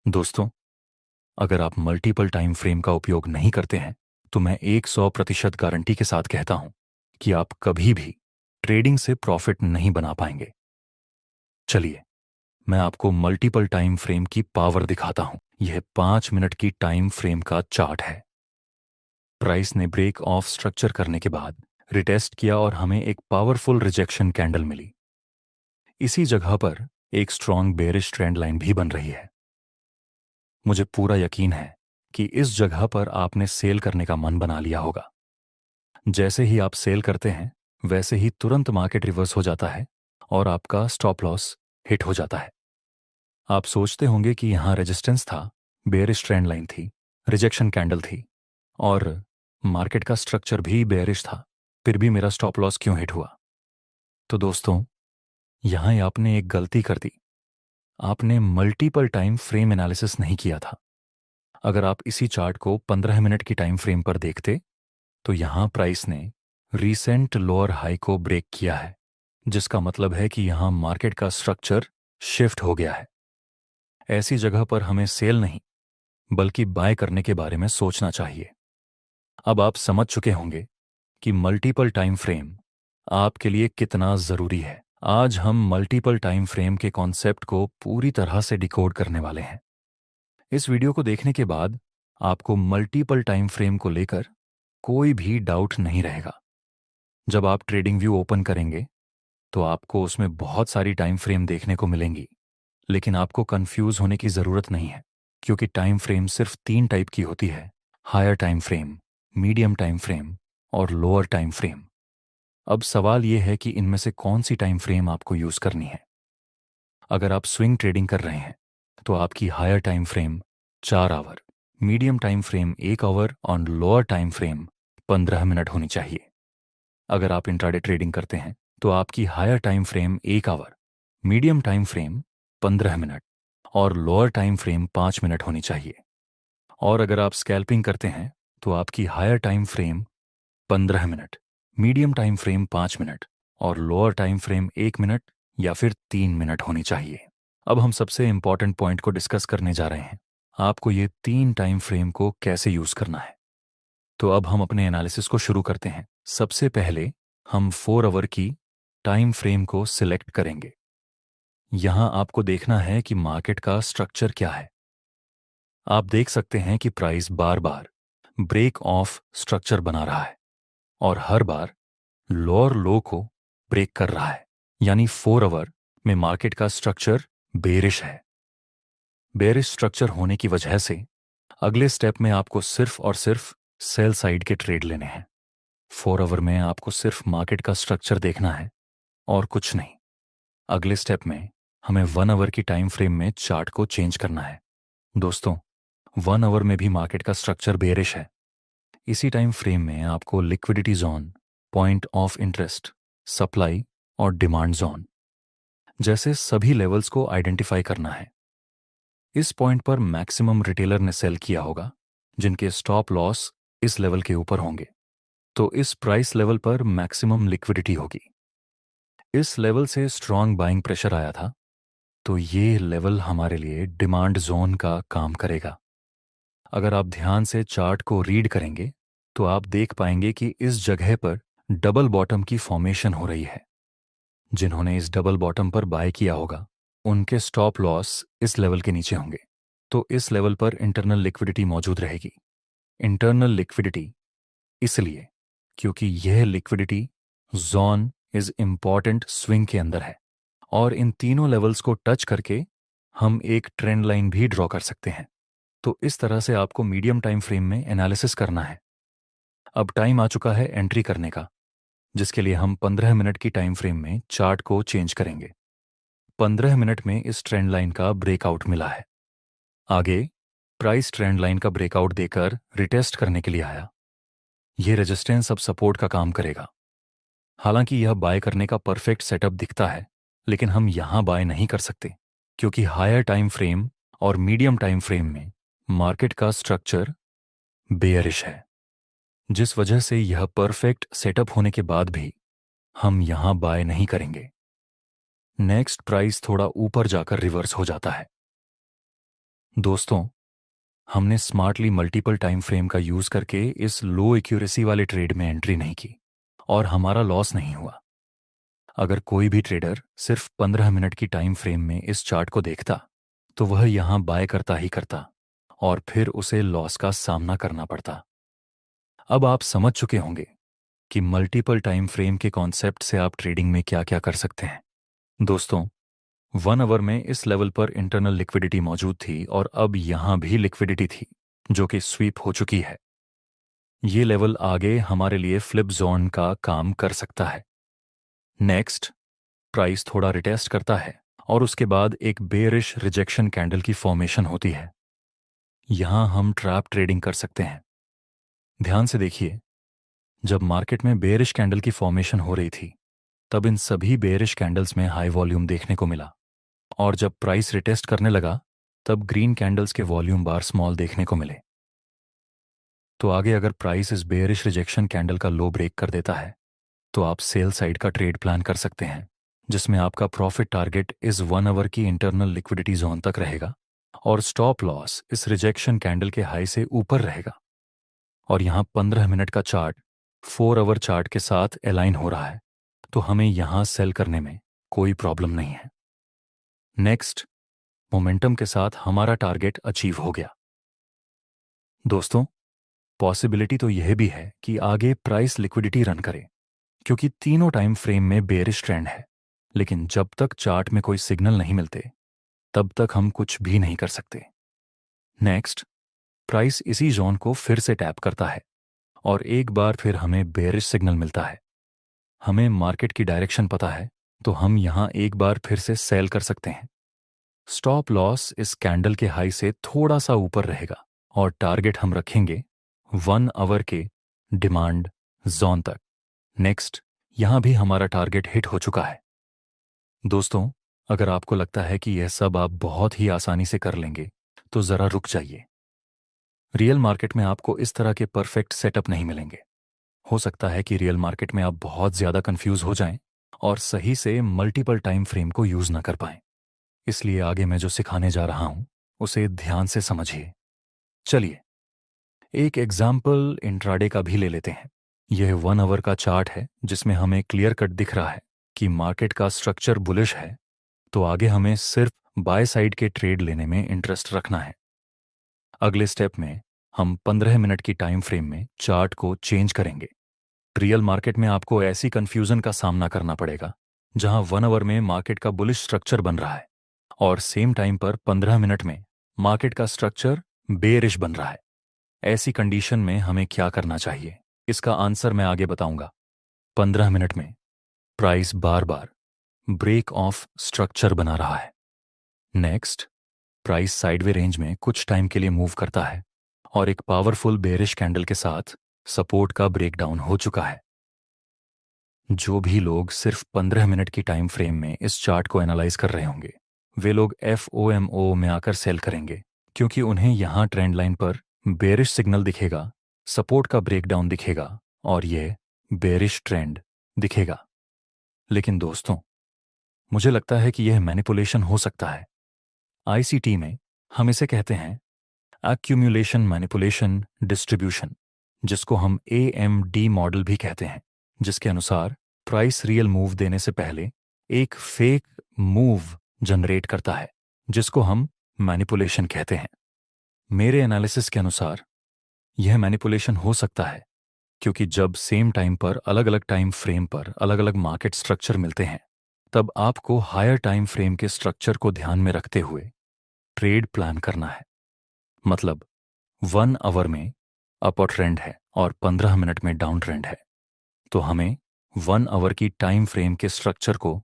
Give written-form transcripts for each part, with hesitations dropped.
दोस्तों, अगर आप मल्टीपल टाइम फ्रेम का उपयोग नहीं करते हैं तो मैं 100% गारंटी के साथ कहता हूं कि आप कभी भी ट्रेडिंग से प्रॉफिट नहीं बना पाएंगे। चलिए, मैं आपको मल्टीपल टाइम फ्रेम की पावर दिखाता हूं। यह 5 मिनट की टाइम फ्रेम का चार्ट है। प्राइस ने ब्रेक ऑफ स्ट्रक्चर करने के बाद रिटेस्ट किया और हमें एक पावरफुल रिजेक्शन कैंडल मिली। इसी जगह पर एक स्ट्रॉन्ग बेरिश ट्रेंड लाइन भी बन रही है। मुझे पूरा यकीन है कि इस जगह पर आपने सेल करने का मन बना लिया होगा। जैसे ही आप सेल करते हैं वैसे ही तुरंत मार्केट रिवर्स हो जाता है और आपका स्टॉप लॉस हिट हो जाता है। आप सोचते होंगे कि यहां रेजिस्टेंस था, बेयरिश ट्रेंड लाइन थी, रिजेक्शन कैंडल थी और मार्केट का स्ट्रक्चर भी बेयरिश था, फिर भी मेरा स्टॉप लॉस क्यों हिट हुआ? तो दोस्तों, यहां आपने एक गलती कर दी। आपने मल्टीपल टाइम फ्रेम एनालिसिस नहीं किया था। अगर आप इसी चार्ट को 15 मिनट की टाइम फ्रेम पर देखते तो यहां प्राइस ने रीसेंट लोअर हाई को ब्रेक किया है, जिसका मतलब है कि यहां मार्केट का स्ट्रक्चर शिफ्ट हो गया है। ऐसी जगह पर हमें सेल नहीं बल्कि बाय करने के बारे में सोचना चाहिए। अब आप समझ चुके होंगे कि मल्टीपल टाइम फ्रेम आपके लिए कितना जरूरी है। आज हम मल्टीपल टाइम फ्रेम के कॉन्सेप्ट को पूरी तरह से डिकोड करने वाले हैं। इस वीडियो को देखने के बाद आपको मल्टीपल टाइम फ्रेम को लेकर कोई भी डाउट नहीं रहेगा। जब आप ट्रेडिंग व्यू ओपन करेंगे तो आपको उसमें बहुत सारी टाइम फ्रेम देखने को मिलेंगी, लेकिन आपको कंफ्यूज होने की जरूरत नहीं है, क्योंकि टाइम फ्रेम सिर्फ 3 टाइप की होती है: higher time frame, medium time frame और लोअर टाइम फ्रेम। अब सवाल यह है कि इनमें से कौन सी टाइम फ्रेम आपको यूज करनी है। अगर आप स्विंग ट्रेडिंग कर रहे हैं तो आपकी higher time frame 4 hour, medium time frame 1 hour और लोअर टाइम फ्रेम 15 मिनट होनी चाहिए। अगर आप इंट्राडे ट्रेडिंग करते हैं तो आपकी higher time frame 1 hour, medium time frame 15 minute और लोअर टाइम फ्रेम 5 मिनट होनी चाहिए। और अगर आप स्कैल्पिंग करते हैं तो आपकी higher time frame 15 minute, medium time frame 5 minute और लोअर टाइम फ्रेम 1 मिनट या फिर 3 मिनट होनी चाहिए। अब हम सबसे इंपॉर्टेंट पॉइंट को डिस्कस करने जा रहे हैं। आपको ये 3 टाइम फ्रेम को कैसे यूज करना है। तो अब हम अपने एनालिसिस को शुरू करते हैं। सबसे पहले हम 4 आवर की टाइम फ्रेम को सिलेक्ट करेंगे। यहां आपको देखना है कि मार्केट का स्ट्रक्चर क्या है। आप देख सकते हैं कि प्राइस बार बार ब्रेक ऑफ स्ट्रक्चर बना रहा है और हर बार लोअर लो को ब्रेक कर रहा है, यानी 4 आवर में मार्केट का स्ट्रक्चर बेरिश है। बेरिश स्ट्रक्चर होने की वजह से अगले स्टेप में आपको सिर्फ और सिर्फ सेल साइड के ट्रेड लेने हैं। 4 आवर में आपको सिर्फ मार्केट का स्ट्रक्चर देखना है और कुछ नहीं। अगले स्टेप में हमें 1 आवर की टाइम फ्रेम में चार्ट को चेंज करना है। दोस्तों, 1 आवर में भी मार्केट का स्ट्रक्चर बेरिश है। इसी टाइम फ्रेम में आपको liquidity zone, point of interest, supply और डिमांड जोन जैसे सभी लेवल्स को आइडेंटिफाई करना है। इस पॉइंट पर मैक्सिमम रिटेलर ने सेल किया होगा, जिनके स्टॉप लॉस इस लेवल के ऊपर होंगे, तो इस प्राइस लेवल पर मैक्सिमम लिक्विडिटी होगी। इस लेवल से स्ट्रांग बाइंग प्रेशर आया था, तो ये लेवल हमारे लिए डिमांड जोन का काम करेगा। अगर आप ध्यान से चार्ट को रीड करेंगे तो आप देख पाएंगे कि इस जगह पर डबल बॉटम की फॉर्मेशन हो रही है। जिन्होंने इस डबल बॉटम पर बाय किया होगा उनके स्टॉप लॉस इस लेवल के नीचे होंगे, तो इस लेवल पर इंटरनल लिक्विडिटी मौजूद रहेगी। इंटरनल लिक्विडिटी इसलिए क्योंकि यह liquidity zone is important swing के अंदर है और इन तीनों लेवल्स को टच करके हम एक ट्रेंड लाइन भी ड्रॉ कर सकते हैं। तो इस तरह से आपको मीडियम टाइम फ्रेम में एनालिसिस करना है। अब टाइम आ चुका है एंट्री करने का, जिसके लिए हम 15 मिनट की टाइम फ्रेम में चार्ट को चेंज करेंगे। 15 मिनट में इस ट्रेंड लाइन का ब्रेकआउट मिला है। आगे प्राइस ट्रेंड लाइन का ब्रेकआउट देकर रिटेस्ट करने के लिए आया। यह रेजिस्टेंस अब सपोर्ट का काम करेगा। हालांकि यह बाय करने का परफेक्ट सेटअप दिखता है, लेकिन हम यहां बाय नहीं कर सकते, क्योंकि हायर टाइम फ्रेम और मीडियम टाइम फ्रेम में मार्केट का स्ट्रक्चर बेयरिश है, जिस वजह से यह परफेक्ट सेटअप होने के बाद भी हम यहां बाय नहीं करेंगे। नेक्स्ट प्राइस थोड़ा ऊपर जाकर रिवर्स हो जाता है। दोस्तों, हमने स्मार्टली मल्टीपल टाइम फ्रेम का यूज करके इस लो एक्यूरेसी वाले ट्रेड में एंट्री नहीं की और हमारा लॉस नहीं हुआ। अगर कोई भी ट्रेडर सिर्फ 15 मिनट की टाइम फ्रेम में इस चार्ट को देखता तो वह यहां बाय करता ही करता और फिर उसे लॉस का सामना करना पड़ता। अब आप समझ चुके होंगे कि मल्टीपल टाइम फ्रेम के कॉन्सेप्ट से आप ट्रेडिंग में क्या क्या कर सकते हैं। दोस्तों, 1 आवर में इस लेवल पर इंटरनल लिक्विडिटी मौजूद थी और अब यहां भी लिक्विडिटी थी जो कि स्वीप हो चुकी है। ये लेवल आगे हमारे लिए फ्लिप जोन का काम कर सकता है। नेक्स्ट, प्राइस थोड़ा रिटेस्ट करता है और उसके बाद एक बेरिश रिजेक्शन कैंडल की फॉर्मेशन होती है। यहां हम ट्रैप ट्रेडिंग कर सकते हैं। ध्यान से देखिए, जब मार्केट में बेरिश कैंडल की फॉर्मेशन हो रही थी तब इन सभी बेरिश कैंडल्स में हाई वॉल्यूम देखने को मिला और जब प्राइस रिटेस्ट करने लगा तब ग्रीन कैंडल्स के वॉल्यूम बार स्मॉल देखने को मिले। तो आगे अगर प्राइस इस बेयरिश रिजेक्शन कैंडल का लो ब्रेक कर देता है तो आप सेल साइड का ट्रेड प्लान कर सकते हैं, जिसमें आपका प्रॉफिट टारगेट इस 1 आवर की इंटरनल लिक्विडिटी जोन तक रहेगा और स्टॉप लॉस इस रिजेक्शन कैंडल के हाई से ऊपर रहेगा। और यहां 15 मिनट का चार्ट 4 आवर चार्ट के साथ अलाइन हो रहा है, तो हमें यहां सेल करने में कोई प्रॉब्लम नहीं है। नेक्स्ट, मोमेंटम के साथ हमारा टारगेट अचीव हो गया। दोस्तों, पॉसिबिलिटी तो यह भी है कि आगे प्राइस लिक्विडिटी रन करे, क्योंकि तीनों टाइम फ्रेम में बेरिश ट्रेंड है। लेकिन जब तक चार्ट में कोई सिग्नल नहीं मिलते तब तक हम कुछ भी नहीं कर सकते। नेक्स्ट, प्राइस इसी जोन को फिर से टैप करता है और एक बार फिर हमें बेरिश सिग्नल मिलता है। हमें मार्केट की डायरेक्शन पता है, तो हम यहां एक बार फिर से सेल कर सकते हैं। स्टॉप लॉस इस कैंडल के हाई से थोड़ा सा ऊपर रहेगा और टारगेट हम रखेंगे 1 आवर के डिमांड जोन तक। नेक्स्ट, यहां भी हमारा टारगेट हिट हो चुका है। दोस्तों, अगर आपको लगता है कि यह सब आप बहुत ही आसानी से कर लेंगे तो जरा रुक जाइए। रियल मार्केट में आपको इस तरह के परफेक्ट सेटअप नहीं मिलेंगे। हो सकता है कि रियल मार्केट में आप बहुत ज्यादा कंफ्यूज हो जाएं और सही से मल्टीपल टाइम फ्रेम को यूज ना कर पाएं। इसलिए आगे मैं जो सिखाने जा रहा हूं उसे ध्यान से समझिए। चलिए, एक एग्जाम्पल इंट्राडे का भी ले लेते हैं। यह 1 आवर का चार्ट है जिसमें हमें क्लियर कट दिख रहा है कि मार्केट का स्ट्रक्चर बुलिश है, तो आगे हमें सिर्फ बाय साइड के ट्रेड लेने में इंटरेस्ट रखना है। अगले स्टेप में हम 15 मिनट की टाइम फ्रेम में चार्ट को चेंज करेंगे। रियल मार्केट में आपको ऐसी कंफ्यूजन का सामना करना पड़ेगा जहां 1 आवर में मार्केट का बुलिश स्ट्रक्चर बन रहा है और सेम टाइम पर 15 मिनट में मार्केट का स्ट्रक्चर बेरिश बन रहा है। ऐसी कंडीशन में हमें क्या करना चाहिए, इसका आंसर मैं आगे बताऊंगा। 15 मिनट में प्राइस बार बार ब्रेक ऑफ स्ट्रक्चर बना रहा है। नेक्स्ट, प्राइस साइडवे रेंज में कुछ टाइम के लिए मूव करता है और एक पावरफुल बेरिश कैंडल के साथ सपोर्ट का ब्रेकडाउन हो चुका है। जो भी लोग सिर्फ 15 मिनट की टाइम फ्रेम में इस चार्ट को एनालाइज कर रहे होंगे वे लोग FOMO में आकर सेल करेंगे, क्योंकि उन्हें यहां ट्रेंड लाइन पर बेरिश सिग्नल दिखेगा, सपोर्ट का ब्रेकडाउन दिखेगा और यह बेरिश ट्रेंड दिखेगा। लेकिन दोस्तों, मुझे लगता है कि यह मैनिपुलेशन हो सकता है। ICT में हम इसे कहते हैं एक्यूमुलेशन मैनिपुलेशन डिस्ट्रीब्यूशन, जिसको हम AMD मॉडल भी कहते हैं, जिसके अनुसार प्राइस रियल मूव देने से पहले एक फेक मूव जनरेट करता है, जिसको हम मैनिपुलेशन कहते हैं। मेरे एनालिसिस के अनुसार यह मैनिपुलेशन हो सकता है क्योंकि जब सेम टाइम पर अलग अलग टाइम फ्रेम पर अलग अलग मार्केट स्ट्रक्चर मिलते हैं तब आपको हायर टाइम फ्रेम के स्ट्रक्चर को ध्यान में रखते हुए ट्रेड प्लान करना है। मतलब 1 आवर में अपर ट्रेंड है और 15 मिनट में डाउन ट्रेंड है, तो हमें 1 आवर की टाइम फ्रेम के स्ट्रक्चर को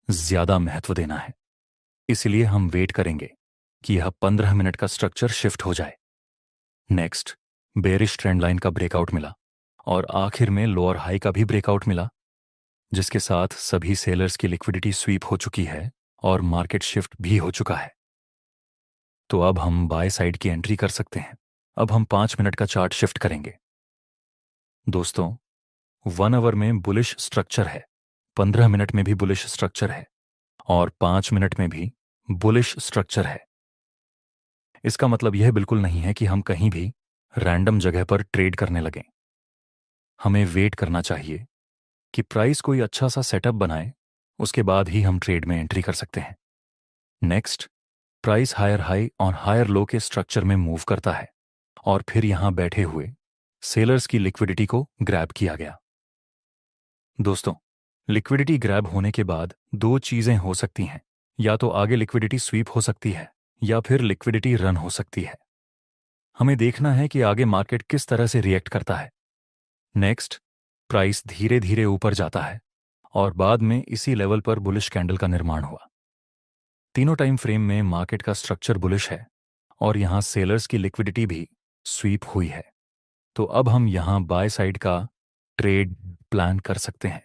ज्यादा महत्व देना है। इसलिए हम वेट करेंगे कि यह 15 मिनट का स्ट्रक्चर शिफ्ट हो जाए। नेक्स्ट, बेरिश ट्रेंड लाइन का ब्रेकआउट मिला और आखिर में लोअर हाई का भी ब्रेकआउट मिला, जिसके साथ सभी सेलर्स की लिक्विडिटी स्वीप हो चुकी है और मार्केट शिफ्ट भी हो चुका है। तो अब हम बाय साइड की एंट्री कर सकते हैं। अब हम 5 मिनट का चार्ट शिफ्ट करेंगे। दोस्तों, 1 आवर में बुलिश स्ट्रक्चर है, 15 मिनट में भी बुलिश स्ट्रक्चर है और 5 मिनट में भी बुलिश स्ट्रक्चर है। इसका मतलब यह बिल्कुल नहीं है कि हम कहीं भी रैंडम जगह पर ट्रेड करने लगें। हमें वेट करना चाहिए कि प्राइस कोई अच्छा सा सेटअप बनाए, उसके बाद ही हम ट्रेड में एंट्री कर सकते हैं। नेक्स्ट, प्राइस हायर हाई और हायर लो के स्ट्रक्चर में मूव करता है और फिर यहां बैठे हुए सेलर्स की लिक्विडिटी को ग्रैब किया गया। दोस्तों, लिक्विडिटी ग्रैब होने के बाद दो चीजें हो सकती हैं। या तो आगे लिक्विडिटी स्वीप हो सकती है या फिर लिक्विडिटी रन हो सकती है। हमें देखना है कि आगे मार्केट किस तरह से रिएक्ट करता है। नेक्स्ट, प्राइस धीरे धीरे ऊपर जाता है और बाद में इसी लेवल पर बुलिश कैंडल का निर्माण हुआ। तीनों टाइम फ्रेम में मार्केट का स्ट्रक्चर बुलिश है और यहां सेलर्स की लिक्विडिटी भी स्वीप हुई है। तो अब हम यहां बाय साइड का ट्रेड प्लान कर सकते हैं।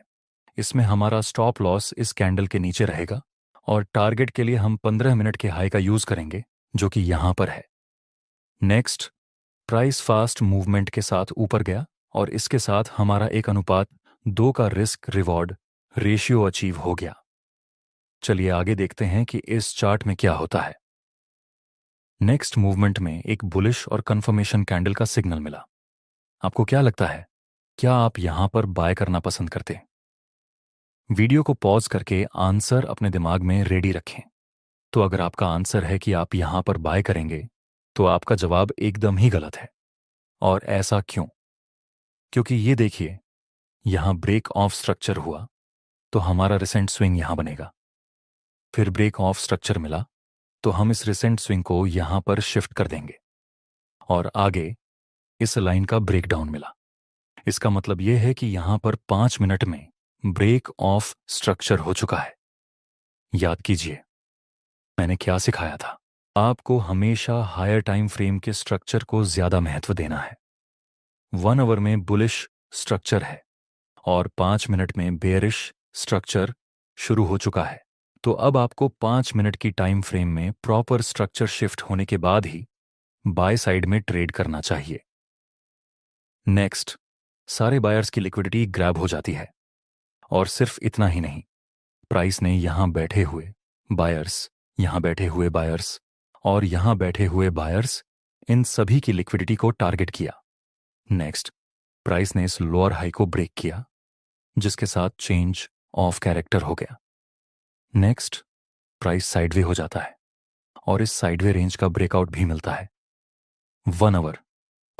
इसमें हमारा स्टॉप लॉस इस कैंडल के नीचे रहेगा और टारगेट के लिए हम 15 मिनट के हाई का यूज करेंगे, जो कि यहां पर है। नेक्स्ट, प्राइस फास्ट मूवमेंट के साथ ऊपर गया और इसके साथ हमारा एक अनुपात 2 का रिस्क रिवॉर्ड रेशियो अचीव हो गया। चलिए आगे देखते हैं कि इस चार्ट में क्या होता है। नेक्स्ट मूवमेंट में एक बुलिश और कंफर्मेशन कैंडल का सिग्नल मिला। आपको क्या लगता है, क्या आप यहां पर बाय करना पसंद करते? वीडियो को पॉज करके आंसर अपने दिमाग में रेडी रखें। तो अगर आपका आंसर है कि आप यहां पर बाय करेंगे, तो आपका जवाब एकदम ही गलत है। और ऐसा क्यों? क्योंकि ये देखिए, यहां ब्रेक ऑफ स्ट्रक्चर हुआ तो हमारा रिसेंट स्विंग यहां बनेगा। फिर ब्रेक ऑफ स्ट्रक्चर मिला तो हम इस रिसेंट स्विंग को यहां पर शिफ्ट कर देंगे और आगे इस लाइन का ब्रेकडाउन मिला। इसका मतलब यह है कि यहां पर 5 मिनट में ब्रेक ऑफ स्ट्रक्चर हो चुका है। याद कीजिए, मैंने क्या सिखाया था? आपको हमेशा हायर टाइम फ्रेम के स्ट्रक्चर को ज्यादा महत्व देना है। 1 आवर में बुलिश स्ट्रक्चर है और 5 मिनट में बेयरिश स्ट्रक्चर शुरू हो चुका है। तो अब आपको 5 मिनट की टाइम फ्रेम में प्रॉपर स्ट्रक्चर शिफ्ट होने के बाद ही बाय साइड में ट्रेड करना चाहिए। नेक्स्ट, सारे बायर्स की लिक्विडिटी ग्रैब हो जाती है और सिर्फ इतना ही नहीं, प्राइस ने यहां बैठे हुए बायर्स, यहां बैठे हुए बायर्स और यहां बैठे हुए बायर्स, इन सभी की लिक्विडिटी को टारगेट किया। नेक्स्ट, प्राइस ने इस लोअर हाई को ब्रेक किया, जिसके साथ चेंज ऑफ कैरेक्टर हो गया। नेक्स्ट, प्राइस साइडवे हो जाता है और इस साइडवे रेंज का ब्रेकआउट भी मिलता है। 1 आवर,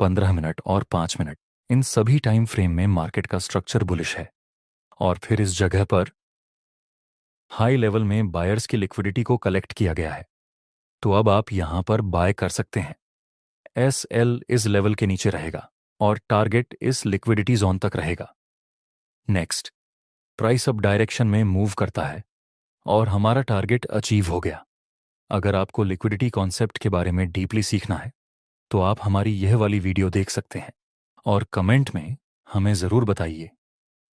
15 मिनट और 5 मिनट, इन सभी टाइम फ्रेम में मार्केट का स्ट्रक्चर बुलिश है और फिर इस जगह पर हाई लेवल में बायर्स की लिक्विडिटी को कलेक्ट किया गया है। तो अब आप यहां पर बाय कर सकते हैं। SL इस लेवल के नीचे रहेगा और टारगेट इस लिक्विडिटी जोन तक रहेगा। नेक्स्ट, प्राइस अप डायरेक्शन में मूव करता है और हमारा टारगेट अचीव हो गया। अगर आपको लिक्विडिटी कॉन्सेप्ट के बारे में डीपली सीखना है तो आप हमारी यह वाली वीडियो देख सकते हैं और कमेंट में हमें ज़रूर बताइए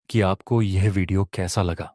कि आपको यह वीडियो कैसा लगा।